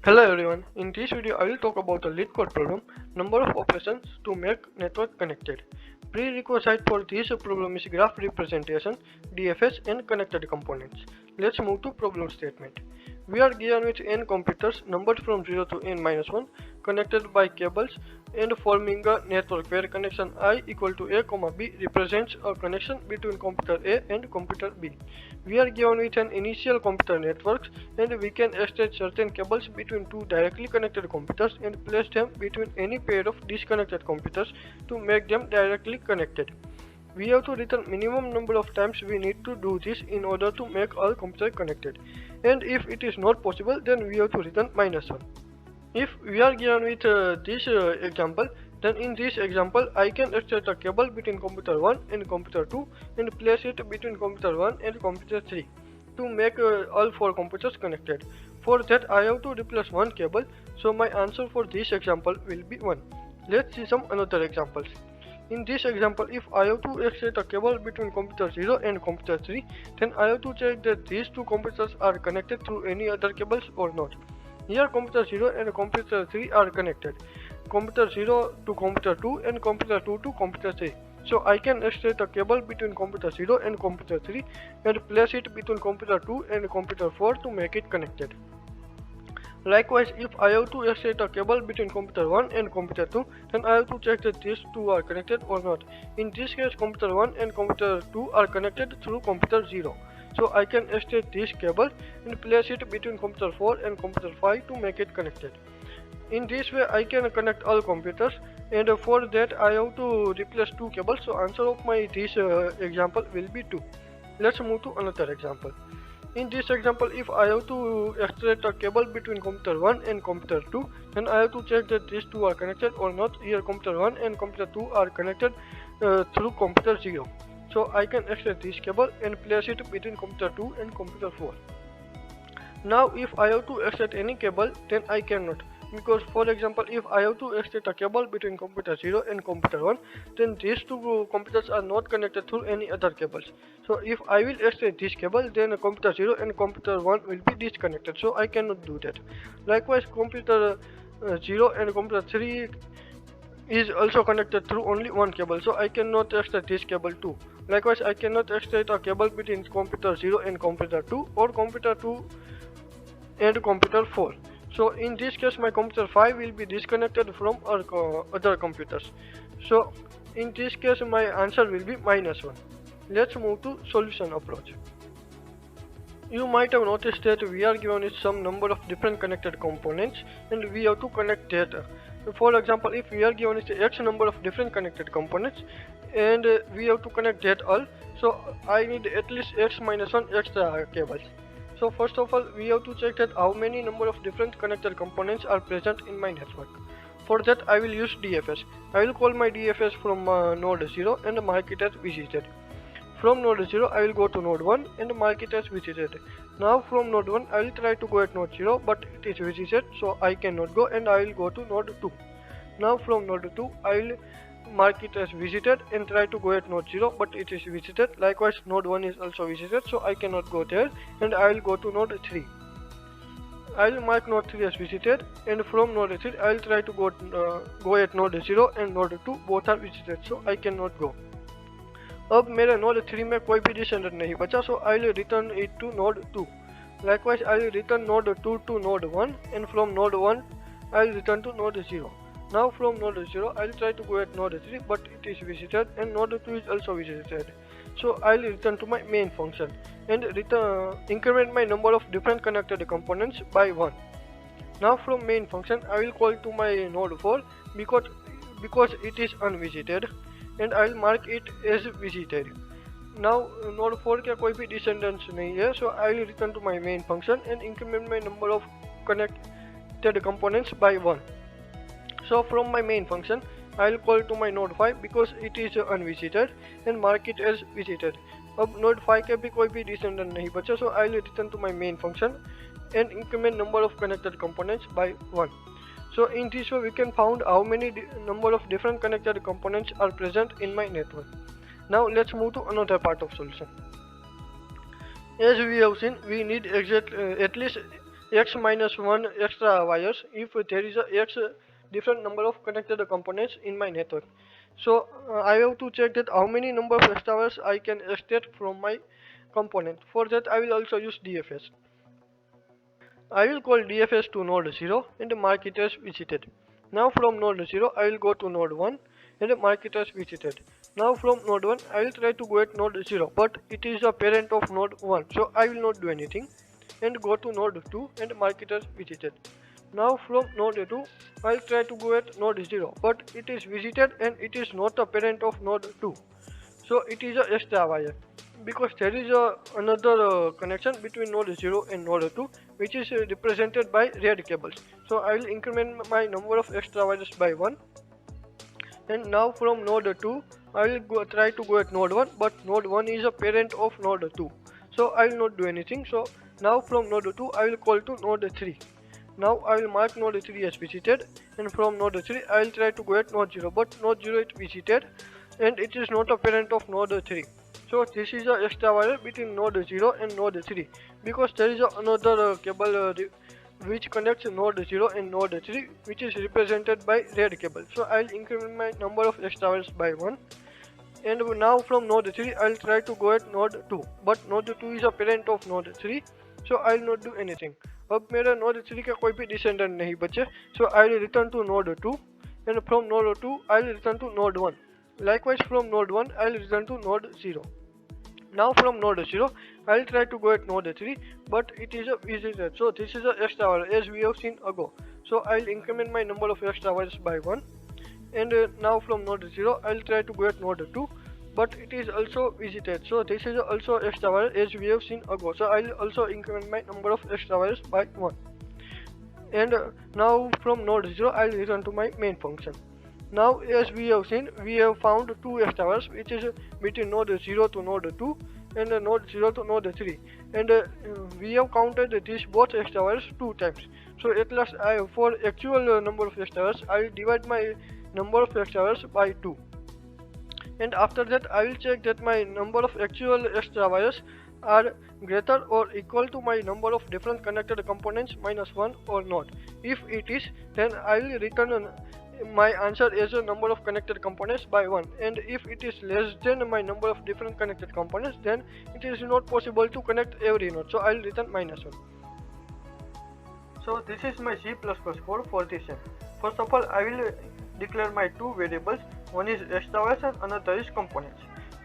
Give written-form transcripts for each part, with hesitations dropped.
Hello everyone, in this video I will talk about the lead code problem, number of operations to make network connected. Prerequisite for this problem is graph representation, DFS and connected components. Let's move to problem statement. We are given with n computers numbered from 0 to n minus 1 connected by cables and forming a network where connection I equal to A, B represents a connection between computer A and computer B. We are given with an initial computer network and we can extend certain cables between two directly connected computers and place them between any pair of disconnected computers to make them directly connected. We have to return minimum number of times we need to do this in order to make all computers connected, and if it is not possible then we have to return -1. If we are given with this example, then in this example I can extract a cable between computer 1 and computer 2 and place it between computer 1 and computer 3 to make all four computers connected. For that I have to replace one cable, so my answer for this example will be 1. Let's see some another examples. In this example, if I have to extract a cable between computer 0 and computer 3, then I have to check that these two computers are connected through any other cables or not. Here computer 0 and computer 3 are connected. Computer 0 to computer 2 and computer 2 to computer 3. So I can extract a cable between computer 0 and computer 3 and place it between computer 2 and computer 4 to make it connected. Likewise, if I have to extract a cable between computer 1 and computer 2, then I have to check that these two are connected or not. In this case, computer 1 and computer 2 are connected through computer 0. So I can extract this cable and place it between computer 4 and computer 5 to make it connected. In this way I can connect all computers, and for that I have to replace two cables, so answer of my this example will be 2. Let's move to another example. In this example, if I have to extract a cable between computer 1 and computer 2, then I have to check that these two are connected or not. Here computer 1 and computer 2 are connected through computer 0. So I can extract this cable and place it between computer 2 and computer 4. Now if I have to extract any cable, then I cannot, because for example if I have to extract a cable between computer 0 and computer 1, then these two computers are not connected through any other cables. So if I will extract this cable, then computer 0 and computer 1 will be disconnected, so I cannot do that. Likewise, computer 0 and computer 3 is also connected through only one cable, so I cannot extract this cable too. Likewise, I cannot extract a cable between computer 0 and computer 2 or computer 2 and computer 4. So in this case my computer 5 will be disconnected from other computers. So in this case my answer will be -1. Let's move to solution approach. You might have noticed that we are given with some number of different connected components and we have to connect data. For example, if we are given with X number of different connected components and we have to connect that all, so I need at least X minus 1 extra cables. So first of all, we have to check that how many number of different connected components are present in my network. For that I will use DFS. I will call my DFS from node 0 and mark it as visited. From node 0 I will go to node 1 and mark it as visited. Now from node 1 I will try to go at node 0, but it is visited, so I cannot go, and I will go to node 2. Now from node 2 I will mark it as visited and try to go at node 0, but it is visited. Likewise, node 1 is also visited, so I cannot go there, and I will go to node 3. I will mark node 3 as visited, and from node 3 I will try to go at node 0 and node 2, both are visited, so I cannot go. अब मेरे node 3 में कोई भी descendant नहीं बचा, so I will return it to node 2. Likewise, I will return node 2 to node 1, and from node 1 I will return to node 0. Now from node 0 I will try to go at node 3, but it is visited, and node 2 is also visited. So I will return to my main function and increment my number of different connected components by 1. Now from main function I will call to my node 4 because it is unvisited, and I will mark it as visited. Now node 4 के कोई भी descendants नहीं है, so I will return to my main function and increment my number of connected components by 1. So from my main function I will call to my node 5 because it is unvisited and mark it as visited. अब node 5 के भी कोई भी descendant नहीं बचा, so I will return to my main function and increment number of connected components by 1. So in this way we can find how many number of different connected components are present in my network. Now let's move to another part of solution. As we have seen, we need at least x minus 1 extra wires if there is a x different number of connected components in my network. So I have to check that how many number of extra wires I can extract from my component. For that I will also use DFS. I will call DFS to node 0 and mark it as visited. Now from node 0 I will go to node 1 and mark it as visited. Now from node 1 I will try to go at node 0, but it is a parent of node 1, so I will not do anything, and go to node 2 and mark it as visited. Now from node 2 I will try to go at node 0, but it is visited and it is not a parent of node 2, so it is a extra wire, because there is another connection between node 0 and node 2, which is represented by red cables. So I will increment my number of extra wires by 1, and now from node 2 I will try to go at node 1, but node 1 is a parent of node 2, so I will not do anything. So now from node 2 I will call to node 3. Now I will mark node 3 as visited, and from node 3 I will try to go at node 0, but node 0 is visited and it is not a parent of node 3. So this is a extra wire between node 0 and node 3, because there is another cable which connects node 0 and node 3, which is represented by red cable. So I will increment my number of extra wires by 1. And now from node 3 I will try to go at node 2, but node 2 is a parent of node 3, so I will not do anything. अब मेरा node 3 का कोई भी descendant नहीं बचे, so I will return to node 2, and from node 2 I will return to node 1. Likewise from node 1 I will return to node 0. Now from node 0 I will try to go at node 3, but it is a visited, so this is a extra wire as we have seen ago. So I will increment my number of extra wires by 1, and now from node 0 I will try to go at node 2, but it is also visited, so this is also extra wire as we have seen ago. So I will also increment my number of extra wires by 1, and now from node 0 I will return to my main function. Now as we have seen, we have found two extra wires, which is between node 0 to node 2 and node 0 to node 3, and we have counted these both extra wires 2 times. So at last for actual number of extra wires I will divide my number of extra wires by 2, and after that I will check that my number of actual extra wires are greater or equal to my number of different connected components minus 1 or not. If it is, then I will return my answer as a number of connected components by 1, and if it is less than my number of different connected components, then it is not possible to connect every node, so I will return minus 1. So this is my C++ code for this step. First of all I will declare my two variables, one is extra wires and another is components.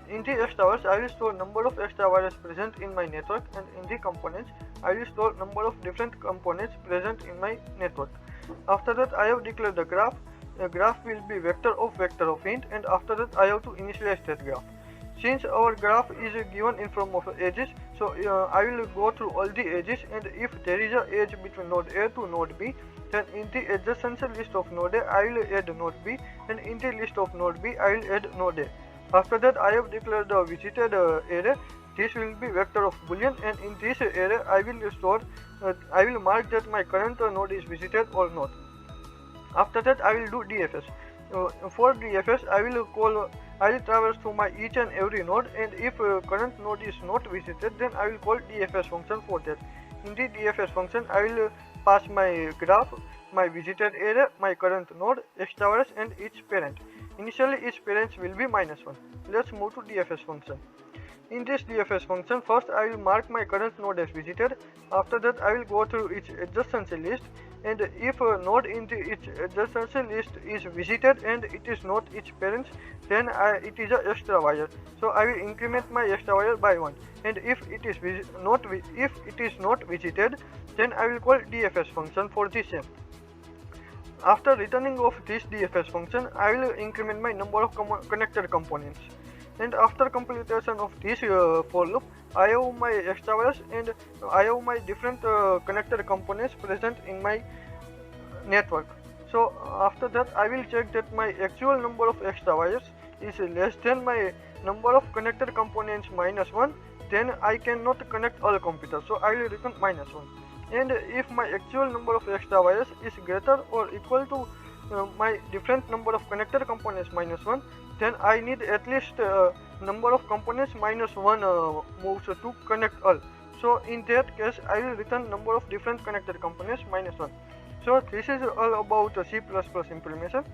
In the extra wires I will store number of extra wires present in my network, and in the components I will store number of different components present in my network. After that I have declared the graph. The graph will be vector of int, and after that I have to initialize that graph. Since our graph is given in form of edges, so I will go through all the edges, and if there is an edge between node A to node B, then in the adjacency list of node A I will add node B, and in the list of node B I will add node A. After that I have declared the visited array. This will be vector of boolean, and in this array I will mark that my current node is visited or not. After that I will do DFS. For DFS I will traverse through my each and every node, and if current node is not visited, then I will call DFS function for that. In the DFS function I will pass my graph, my visited array, my current node, extra wires, and its parent. Initially each parent will be minus 1. Let's move to DFS function. In this DFS function, first I will mark my current node as visited. After that I will go through its adjacency list, and if a node in its adjacency list is visited and it is not its parent, then it is a extra wire. So I will increment my extra wire by 1, and if it is not visited, then I will call DFS function for the same. After returning of this DFS function, I will increment my number of connected components. And after completion of this for loop, I have my extra wires and I have my different connected components present in my network. So after that I will check that my actual number of extra wires is less than my number of connected components minus 1, then I cannot connect all computers, so I will return minus 1. And if my actual number of extra wires is greater or equal to my different number of connected components minus 1, then I need at least number of components minus 1 moves to connect all. So So in that case, I will return number of different connected components minus 1. So this is all about the C++ implementation.